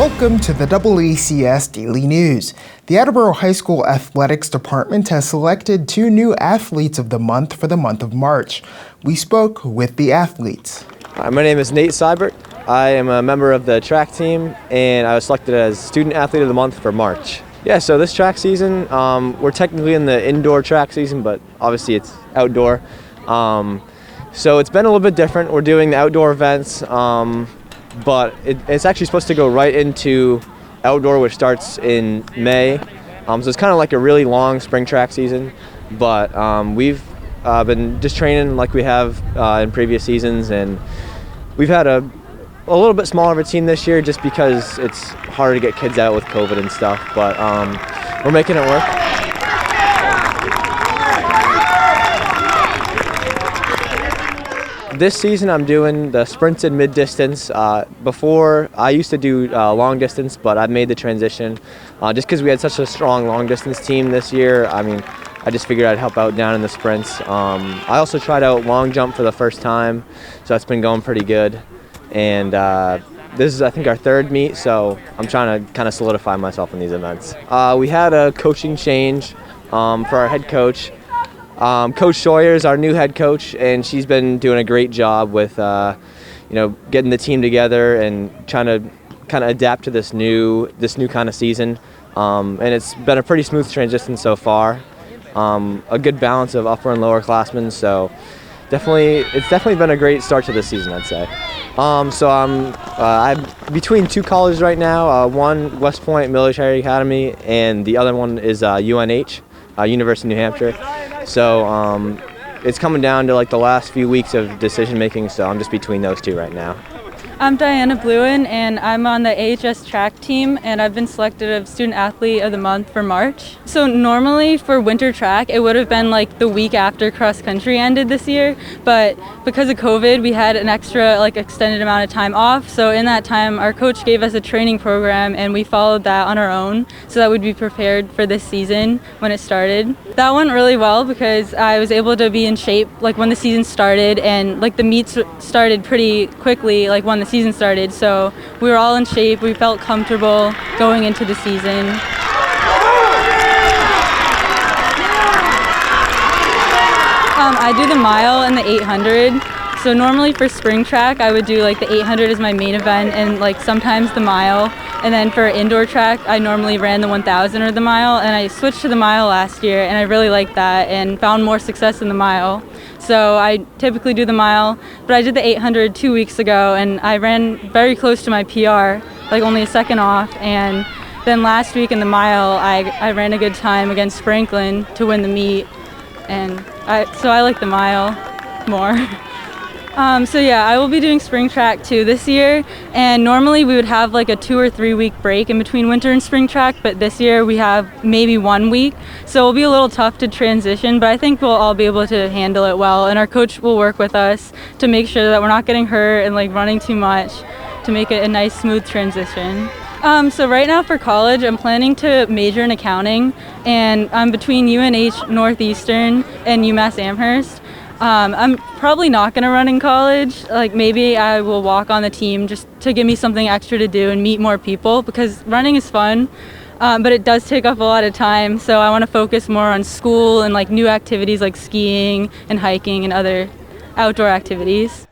Welcome to the DoubleACS Daily News. The Attleboro High School Athletics Department has selected 2 new Athletes of the Month for the month of March. We spoke with the athletes. Hi, my name is Nate Seibert. I am a member of the track team, and I was selected as Student Athlete of the Month for March. Yeah, so this track season, we're technically in the indoor track season, but obviously it's outdoor. So it's been a little bit different. We're doing the outdoor events, but it's actually supposed to go right into outdoor, which starts in May. So it's kind of like a really long spring track season, but we've been just training like we have in previous seasons, and we've had a little bit smaller of a team this year just because it's harder to get kids out with COVID and stuff, but we're making it work. This season I'm doing the sprints and mid-distance. Before, I used to do long distance, but I've made the transition. Just because we had such a strong long distance team this year, I just figured I'd help out down in the sprints. I also tried out long jump for the first time, so that's been going pretty good. And this is, I think, our 3rd meet, so I'm trying to kind of solidify myself in these events. We had a coaching change for our head coach. Coach Sawyer is our new head coach, and she's been doing a great job with getting the team together and trying to kind of adapt to this new kind of season. And it's been a pretty smooth transition so far. A good balance of upper and lower classmen, so it's definitely been a great start to this season, I'd say. So I'm between 2 colleges right now. One, West Point Military Academy, and the other one is UNH, University of New Hampshire. So it's coming down to like the last few weeks of decision making, so I'm just between those 2 right now. I'm Diana Bluin, and I'm on the AHS track team, and I've been selected as Student Athlete of the Month for March. So normally for winter track, it would have been like the week after cross country ended this year, but because of COVID, we had an extra extended amount of time off. So in that time, our coach gave us a training program, and we followed that on our own so that we'd be prepared for this season when it started. That went really well because I was able to be in shape when the season started, and the meets started pretty quickly when the season started, so we were all in shape. We felt comfortable going into the season. I do the mile and the 800. So normally for spring track, I would do the 800 as my main event, and sometimes the mile. And then for indoor track, I normally ran the 1000 or the mile, and I switched to the mile last year, and I really liked that and found more success in the mile. So I typically do the mile, but I did the 800 2 weeks ago, and I ran very close to my PR, only a second off. And then last week in the mile, I ran a good time against Franklin to win the meet, and so I like the mile more. So yeah, I will be doing spring track too this year, and normally we would have a 2 or 3 week break in between winter and spring track, but this year we have maybe 1 week, so it'll be a little tough to transition, but I think we'll all be able to handle it well, and our coach will work with us to make sure that we're not getting hurt and running too much to make it a nice smooth transition. So right now for college, I'm planning to major in accounting, and I'm between UNH Northeastern and UMass Amherst. I'm probably not going to run in college. Maybe I will walk on the team just to give me something extra to do and meet more people, because running is fun, but it does take up a lot of time. So I want to focus more on school and new activities like skiing and hiking and other outdoor activities.